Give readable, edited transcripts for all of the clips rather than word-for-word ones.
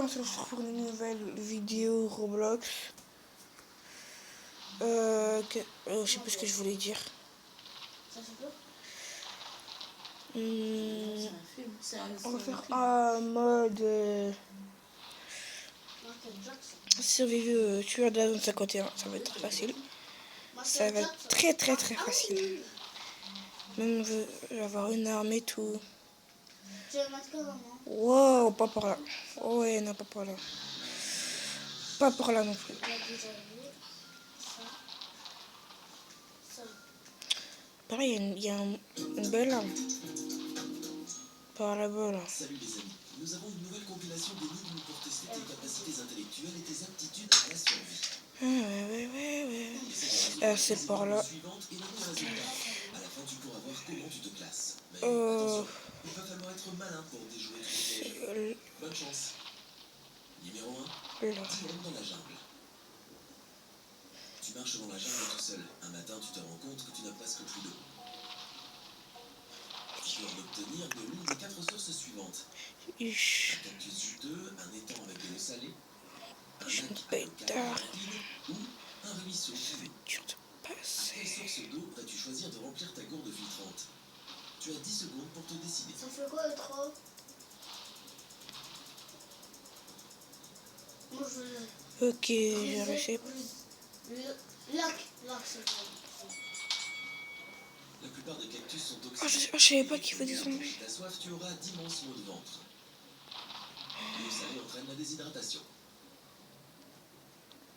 on se retrouve pour une nouvelle vidéo Roblox. Je sais plus ce que je voulais dire. On va faire un mode survivre tueur de la zone 51. Ça va être très facile. Ça va être très facile. Même je vais avoir une arme et tout. Wow, pas par là. Oh ouais, non, pas par là. Pas par là non plus. Pareil, il y a une belle arme. Par là-bas, là. Salut les amis, nous avons une nouvelle compilation d'énigmes pour tester tes capacités intellectuelles et tes aptitudes à la survie. Ouais. C'est par là. À la fin, tu pourras voir comment tu te classes. Mais attention, il va falloir être malin pour déjouer tous les pièges. Bonne chance. Numéro 1, dilemme dans la jungle. Tu marches dans la jungle tout seul. Un matin, tu te rends compte que tu n'as presque plus d'eau. Tu peux en obtenir de l'une des 4 sources suivantes. Un cactus juteux, un étang avec de l'eau salée, un lac rapide ou un ruisseau privé. À quelle source d'eau vas-tu choisir de remplir ta gourde filtrante? Tu as 10 secondes pour te décider. Ça fait quoi le 3? Moi je... Ok, j'ai réussi. Lac, c'est bon. La plupart des cactus sont toxiques. Je savais pas qu'il faut des zombies. Si t'as soif, tu auras d'immenses maux de ventre. L'eau salée entraîne la déshydratation.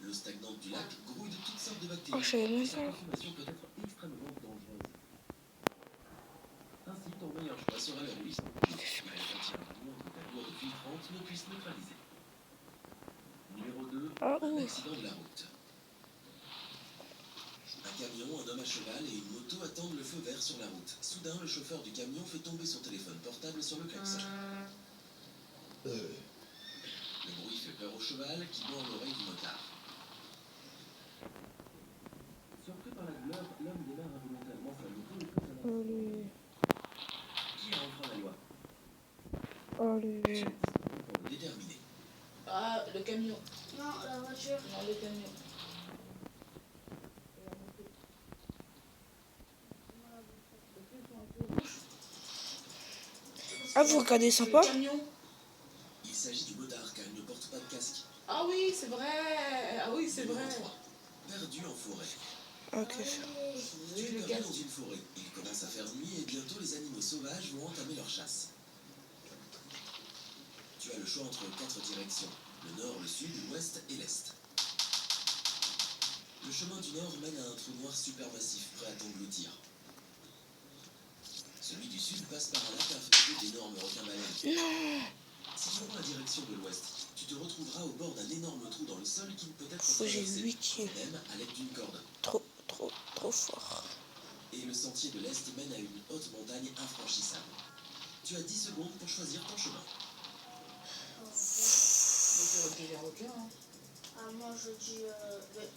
L'eau stagnante du lac grouille de toutes sortes de bactéries. Je savais même Sa pas. consommation peut être extrêmement dangereuse. Ainsi, ton meilleur choix sera le ruisseau. Il contient un eau que ta gourde filtrante ne puisse neutraliser. Numéro 2, un accident de la route. Un camion, un homme à cheval et une moto attendent le feu vert sur la route. Soudain, le chauffeur du camion fait tomber son téléphone portable sur le klaxon. Le bruit fait peur au cheval qui mord l'oreille du motard. Surpris par la douleur, l'homme démarre involontairement sa moto et pousse à la... Qui a enfreint la loi? Pour le déterminer. Ah, le camion. Non, la voiture. Non, le camion. Ah, vous regardez ça pas? Il s'agit du motard car il ne porte pas de casque. Ah oui, c'est vrai. Ah oui, c'est vrai. 3, perdu en forêt. Ok. Tu es perdu dans une forêt. Il commence à faire nuit et bientôt les animaux sauvages vont entamer leur chasse. Tu as le choix entre 4 directions. Le nord, le sud, l'ouest et l'est. Le chemin du nord mène à un trou noir supermassif prêt à t'engloutir. Celui du sud passe par un lac infesté d'énormes requins-baleines. Non. Si tu prends la direction de l'ouest, tu te retrouveras au bord d'un énorme trou dans le sol qui ne peut être Faut que j'ai traversé, 8 kills. même à l'aide d'une corde. Trop fort. Et le sentier de l'est mène à une haute montagne infranchissable. Tu as 10 secondes pour choisir ton chemin. Ah, moi je dis le E.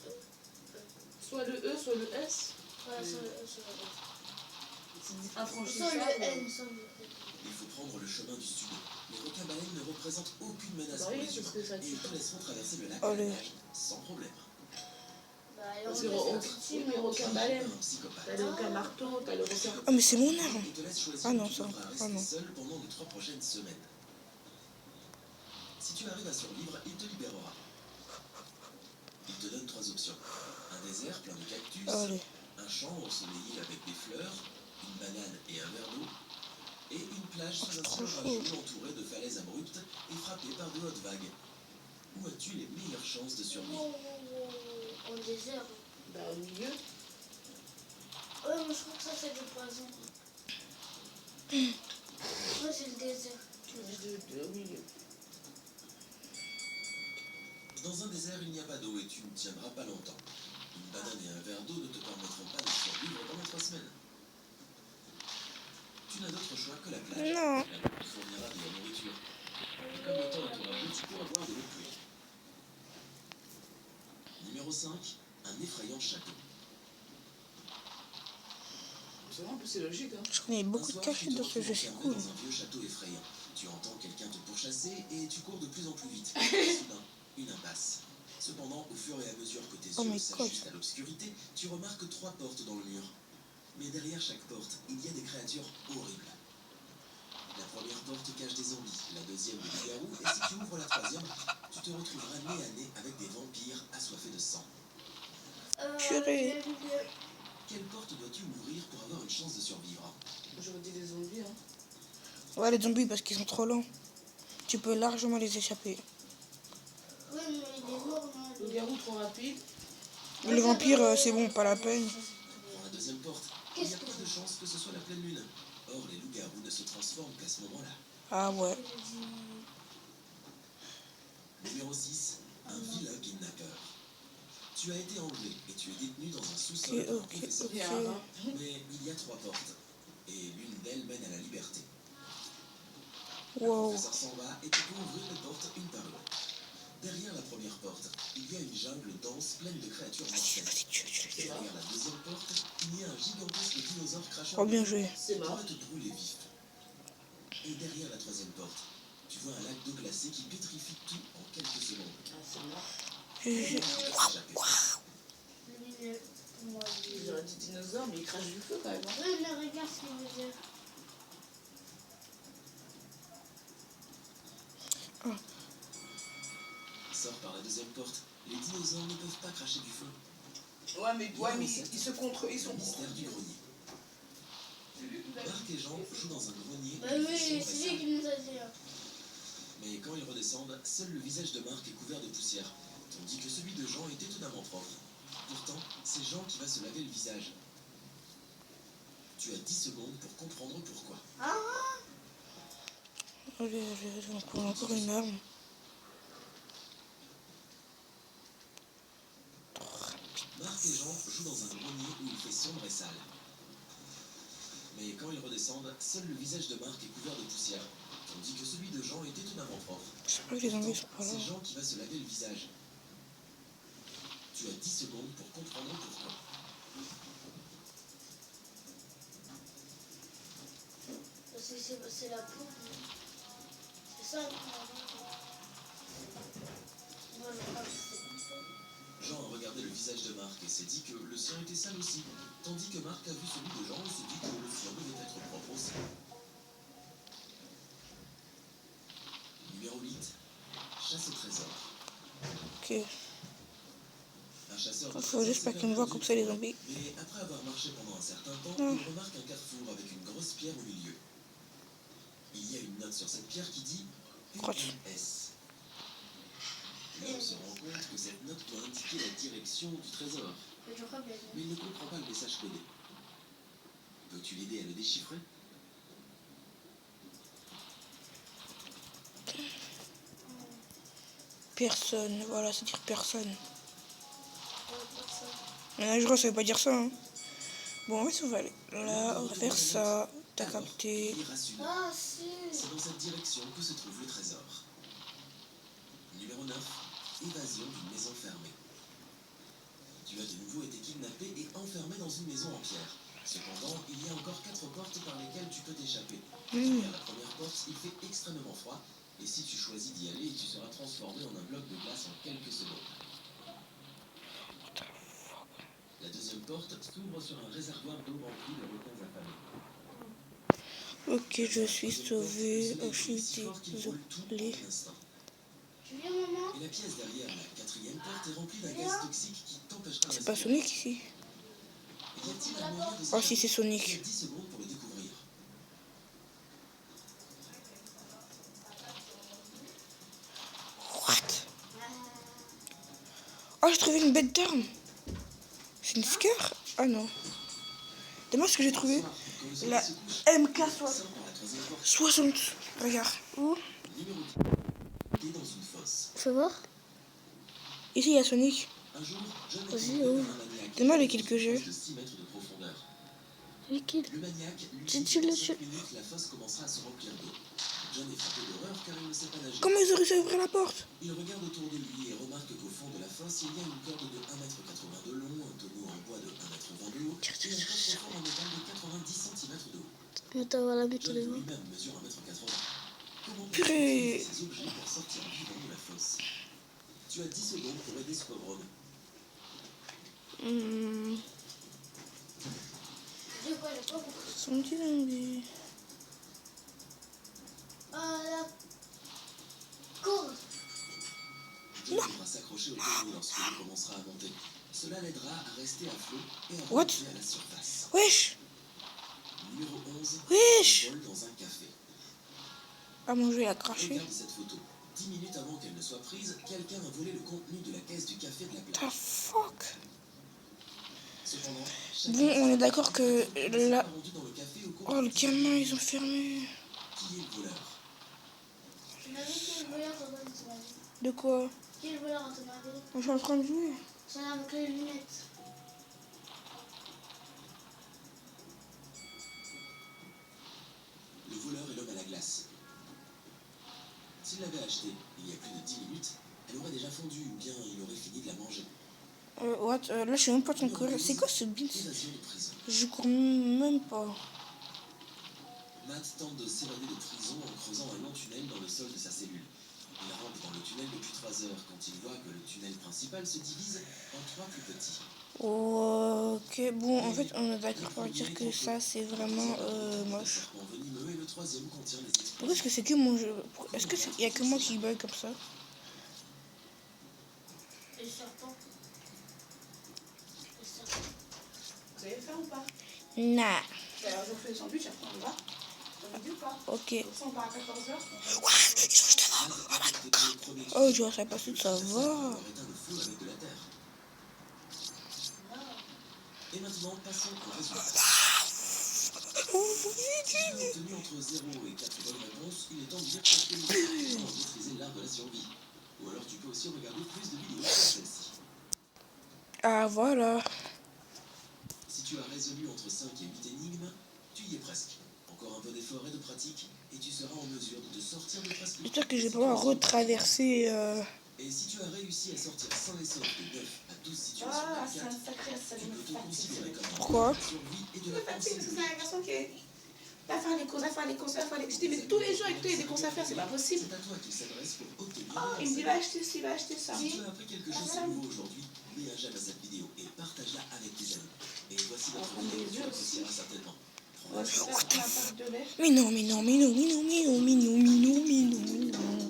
Soit le E, soit le S. Ouais, soit le E, soit le S. C'est infranchissable. Soit le N, soit le N. Il faut prendre le chemin du sud. Les requins-baleines ne représentent aucune menace Bah pour oui, les humains. parce que ça Et tue ils te pas. laisseront traverser le lac Oh, à la le- nage, sans problème. Bah, Parce on que laisse au les requins baleines. Un psychopathe. T'as le requin marteau, t'as le requin. Ah, mais c'est mon arme. Il te laisse choisir Ah non, où tu ça. devras Ah rester non. seul pendant les 3 prochaines semaines. Si tu arrives à survivre, il te libérera. Il te donne 3 options. Un désert plein de cactus, Allez. un champ ensoleillé avec des fleurs, une banane et un verre d'eau, et une plage sous un trop ciel orageux entourée de falaises abruptes et frappée par de hautes vagues. Où as-tu les meilleures chances de survie? Au désert. Bah, au milieu. Ouais, moi je crois que ça fait du poison. Moi c'est le désert. Au milieu. Dans un désert, il n'y a pas d'eau et tu ne tiendras pas longtemps. Une banane et un verre d'eau ne te permettront pas de survivre pendant 3 semaines. Tu n'as d'autre choix que la plage. Non. La pluie te fournira de la nourriture. Et comme le temps est orageux, tu pourras boire de l'eau de pluie. Numéro 5, un effrayant château. C'est vrai, en plus, c'est logique. Hein. Je connais beaucoup de cachettes dans ce jeu, c'est cool. Dans un vieux château effrayant. Tu entends quelqu'un te pourchasser et tu cours de plus en plus vite. Soudain, une impasse. Cependant, au fur et à mesure que tes Oh yeux my s'ajustent God. à l'obscurité, tu remarques 3 portes dans le mur. Mais derrière chaque porte, il y a des créatures horribles. La première porte cache des zombies, la deuxième des loups-garous, et si tu ouvres la troisième, tu te retrouveras nez à nez avec des vampires assoiffés de sang. Purée. Quelle porte dois-tu ouvrir pour avoir une chance de survivre? J'aurais dit des zombies, hein. Ouais, les zombies parce qu'ils sont trop lents. Tu peux largement les échapper. Oui, mais il est lourd, non? Le garou trop rapide. Le vampire, c'est bon, pas la peine. Pour la deuxième porte, il n'y a pas de chance que ce soit la pleine lune. Or, les loups-garous ne se transforment qu'à ce moment-là. Ah ouais. Numéro 6, un vilain kidnappeur. Tu as été enlevé et tu es détenu dans un sous-sol par un professeur. Il y a un rat. Mais il y a 3 portes, et l'une d'elles mène à la liberté. Le Wow. professeur s'en va et tu peux ouvrir les portes une par une. Derrière la première porte, il y a une jungle dense pleine de créatures mortelles. Vas-y, tue les tue. Derrière la deuxième porte, il y a un gigantesque dinosaure cracheur Oh, bien joué. C'est qui mort. va te brûler vif. Et derrière la troisième porte, tu vois un lac d'eau glacée qui pétrifie tout en quelques secondes. Ah, c'est mort. GG. Le milieu. Moi, J'aurais dit dinosaure, mais il crache du feu quand même, hein. oui, mais regarde ce qu'il veut dire. Sors par la deuxième porte. Les dinosaures ne peuvent pas cracher du feu. Ouais, mais ils se contre... Ils Le sont mystère du grenier. Marc et Jean jouent dans un grenier. Bah où il oui, fait sombre c'est et lui sale. qui nous a dit. Hein. Mais quand ils redescendent, seul le visage de Marc est couvert de poussière, tandis que celui de Jean est étonnamment propre. Pourtant, c'est Jean qui va se laver le visage. Tu as 10 secondes pour comprendre pourquoi. Allez, j'en prends encore une arme. Marc et Jean jouent dans un grenier où il fait sombre et sale. Mais quand ils redescendent, seul le visage de Marc est couvert de poussière, tandis que celui de Jean est étonnamment propre. Je sais pas que les zombies sont pas là. C'est Jean qui va se laver le visage. Tu as 10 secondes pour comprendre pourquoi. C'est la peau. C'est ça. Voilà, c'est Jean a regardé le visage de Marc et s'est dit que le sien était sale aussi, tandis que Marc a vu celui de Jean et s'est dit que le sien devait être propre aussi. Numéro 8. Chasse au trésor. Ok. Un chasseur de Faut juste pas qu'ils me voient comme ça, les zombies. Mais après avoir marché pendant un certain temps, Non. il remarque un carrefour avec une grosse pierre au milieu. Il y a une note sur cette pierre qui dit Crotte. S. L'homme se rend compte que cette note doit indiquer la direction du trésor, Mais je crois bien. mais il ne comprend pas le message codé. Peux-tu l'aider à le déchiffrer? Personne. Voilà, c'est dire personne. Mais je crois que ça veut pas dire ça. Hein. Bon, en fait, on va aller là, on va faire ça. T'as capté. Il rassure. Ah, si. C'est dans cette direction que se trouve le trésor. Numéro 9. Évasion d'une maison fermée. Tu as de nouveau été kidnappé et enfermé dans une maison en pierre. Cependant, il y a encore 4 portes par lesquelles tu peux t'échapper. Derrière la première porte, il fait extrêmement froid. Et si tu choisis d'y aller, tu seras transformé en un bloc de glace en quelques secondes. La deuxième porte s'ouvre sur un réservoir d'eau rempli de requins affamés. Ok, je suis sauvé. Je suis désolé. Tu viens, maman? Et la pièce derrière la quatrième porte est remplie d'un gaz toxique qui t'empêchera de C'est pas respirer. Sonic ici. Y a-t-il un moyen de Oh si, c'est Tu as Sonic. 10 secondes pour le découvrir. What? Oh, j'ai trouvé une bête d'arme. C'est une Scar? Ah non. Demain, ce que j'ai trouvé. Quand le soleil La se couche, MK sors par la troisième porte. 60. Regarde. Où? Numéro 10. T'es dans une fosse. Fais voir. Ici, il y a Sonic. Un jour, John est Vas-y, tombé oh. par un maniaque Donne-moi les dans une quelques jeux. fosse de 6 mètres de profondeur. Liquide. Le maniaque lui Tu- dit tu qu'en le 5 tues. minutes, la fosse commencera à se remplir d'eau. John est frappé d'horreur car il ne sait pas nager. Comment ils ont réussi à ouvrir la porte? Il regarde autour de lui et remarque qu'au fond de la fosse, il y a une corde de 1,80 m de long, un tonneau en bois de 1,20 m de haut et un coffre-fort en métal de 90 cm de haut. Mais t'as voir la John méthode de lui-même mesure 1,80 m. Purée. ces objets pour sortir vivant de la fosse. Tu as 10 secondes pour aider ce pauvre homme. J'ai quoi, j'ai pas compris. Son petit zombie. La corde. John devra s'accrocher au tonneau lorsque tu commenceras à monter. Cela l'aidera à rester à flot et à What? remonter à la surface. Wesh. Numéro 11. Wesh. Vol dans un café. Ah, mon jeu, il a craché. Regarde cette photo. 10 minutes avant qu'elle ne soit prise, quelqu'un a volé le contenu de la caisse du café de la The plage. fuck. Cependant, Bon, on est d'accord que là... rendu dans le café au cours Oh, le gamin, ils ont fermé. qui est le voleur. Tu m'as dit qui est le voleur, Thomas, tu m'as dit. De quoi? Qui est le voleur, à ton avis? Moi, je suis en train de jouer. C'est un avec les lunettes. Le voleur est l'homme à la glace. S'il l'avait acheté il y a plus de 10 minutes, elle aurait déjà fondu ou bien il aurait fini de la manger. What? Là, je sais même pas ton corps. C'est quoi ce beat? Évasion de prison. Je cours même pas. Matt tente de s'évader de prison en creusant un long tunnel dans le sol de sa cellule. Il rampe dans le tunnel depuis 3 heures quand il voit que le tunnel principal se divise en 3 plus petits. Ok, bon, en fait, on est d'accord pour dire que ça, c'est vraiment Le moche. serpent venimeux et le troisième contient les explosifs. Pourquoi est-ce que c'est que mon jeu? Est-ce que il y a que moi qui bug comme ça? Et le serpent. Le serpent. Vous avez faim ou pas? Nah. Alors, je fais le sandwich, après on va. On dit ou pas? Ok. Ça, on part à 14h. Ouais, ils sont juste devant. Oh my god. Oh, je sais pas si ça va. Éteint le feu avec de la terre. Et maintenant, passons au résultat. Si tu as obtenu entre 0 et 4 bonnes réponses, il est temps de dire quelques mots pour maîtriser l'art de la survie. Ou alors tu peux aussi regarder plus de vidéos comme celle-ci. Ah, voilà. Si tu as résolu entre 5 et 8 énigmes, tu y es presque. Encore un peu d'effort et de pratique, et tu seras en mesure de te sortir de presque. J'espère que je vais pouvoir retraverser. Et si tu as réussi à sortir sain et sauf de 9 à 12 situations Ah, sur c'est un 4, sacré ça tu me peux te fatigue. considérer comme un Pourquoi? de la survie et de Je la me fatigue pensée parce que de c'est un garçon qui va faire les courses, va faire les courses, va faire les courses. Je dis, mais tous les jours avec toi, il y a des courses à faire, c'est pas possible. C'est à toi qu'il s'adresse pour obtenir. Oh, il me dit, va acheter ci, va acheter ça. Si tu as appris quelque chose de nouveau aujourd'hui, mets un j'aime à cette vidéo et partage-la avec tes amis. Et voici notre prendre vidéo des que tu œufs apprécieras aussi. certainement. On va se faire un pack de lait. Mais non, mais non, mais non, mais non, mais non, mais non, mais non, mais non, mais non.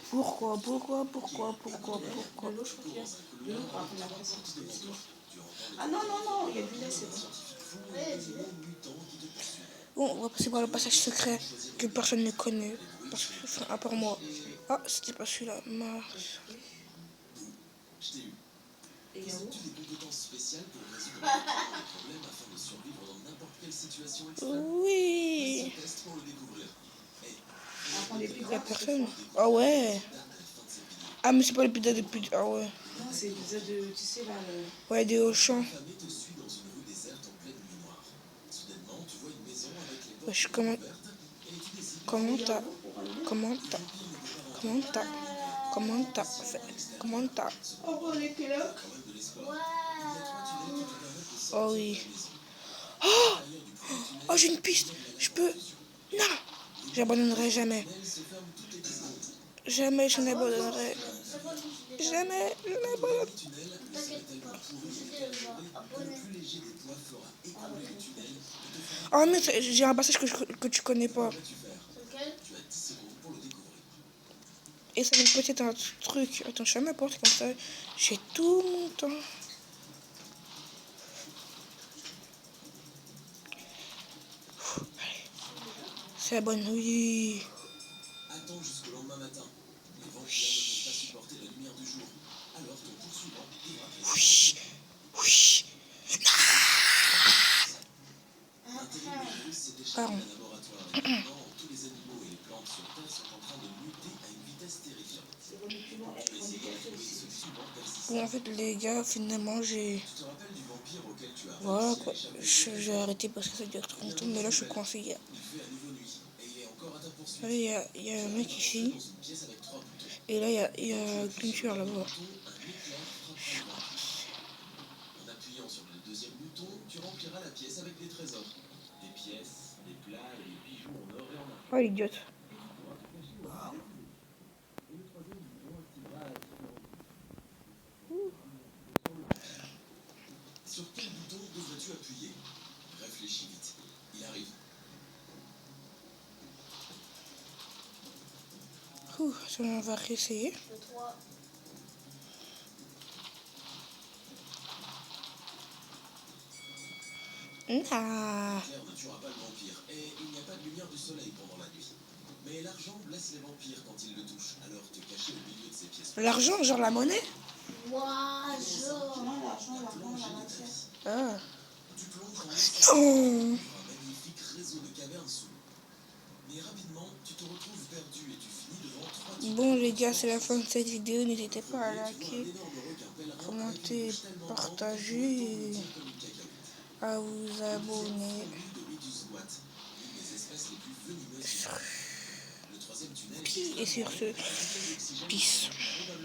Pourquoi? De l'eau, je crois qu'il y a. De l'eau, on va prendre la presse. Ah non, non, non, il y a du lait, c'est bon. Bon, on va passer par le passage secret que personne ne connaît. Parce que, enfin, à part moi. Ah, c'était pas celui-là. Mars. Je t'ai eu. Et il y a où? As-tu des compétences spéciales pour résoudre les problèmes afin de survivre dans n'importe quelle situation extrême? Oui. Fais ce test pour le découvrir. Et On va prendre des pizzas. Y'a personne. Ah ouais. à la fin de cette vidéo, Ah, mais c'est pas le pizza de pute. Ah ouais. Non, c'est des pizzas de, tu sais, là, le... Ouais, des Auchan. une famille te suit dans une rue déserte en pleine nuit noire. Soudainement, tu vois une maison avec les portes Wesh, ouvertes et tu décides de comment t'as fait? Comment t'as? On prend les kilos. quand même de l'espoir. Il y a 3 tunnels qui te permettent de sortir Oh de oui. la maison. À l'intérieur du premier tunnel, Oh, j'ai une piste. Je peux. Non. J'abandonnerai jamais. le tunnel se ferme toutes les 10 secondes. Jamais je n'abandonnerai. Jamais je n'abandonnerai. Le tunnel, le sol est T'inquiète tellement pas, pourri je et sais le délabré voir. que le plus léger des poids fera écrouler le tunnel et te fera. Oh, mais j'ai un passage que tu connais pas. Que vas-tu faire? Lequel? Tu as 10 secondes pour le découvrir. Et ça me peut-être un truc. Attends, je fais ma porte comme ça. J'ai tout mon temps. C'est la bonne, oui. Attends jusqu'au lendemain matin. Les vampires ne peuvent pas supporter la lumière du jour. Alors ton poursuivant devra te laisser. Oui. Oui. Un terrible virus s'est déchargé Pardon. d'un laboratoire. Et maintenant, tous les animaux et les plantes sur Terre sont en train de muter à une vitesse terrifiante. C'est relativement Tu vas essayer de efficace trouver une aussi. solution persistante. Bon, en fait, les gars, finalement, j'ai... Tu te rappelles du vampire auquel tu as Voilà, réussi à quoi. échapper? J'ai arrêté parce que ça dure trop longtemps. Mais là, je suis coincé. Il fait à nouveau nuit et il est encore à ta poursuite. Là, il y a un mec ici. Dans une pièce avec 3 boutons. Et là, il y a une clôture là-bas. Un éclair frappera le ventre. En appuyant sur le deuxième bouton, tu rempliras la pièce avec des trésors. Des pièces, des plats et des bijoux en or et en argent. Oh, l'idiote. Ouh, ça, on va réessayer. Le 3. Ah. Claire ne tuera pas le vampire, et il n'y a pas de lumière du soleil pendant la nuit. Mais l'argent blesse les vampires quand ils le touchent, alors te cacher au milieu de ces pièces. L'argent, genre la monnaie? Ouah, genre. Non, l'argent, l'argent, la matière. Ah. Tu plonges dans Non. un magnifique réseau de cavernes sous l'eau. Mais rapidement, tu te retrouves perdu et tu finis devant 3 tunnels. Bon les gars, c'est la fin de cette vidéo. N'hésitez pas à Tu vois un liker, énorme requin pèlerin commenter, avec une bouche tellement grande partager qu'il et tourne comme une cacahuète. à vous abonner. Famille de Midus Watt, une des espèces les plus venimeuses. Le troisième tunnel Et sur ce, peace. est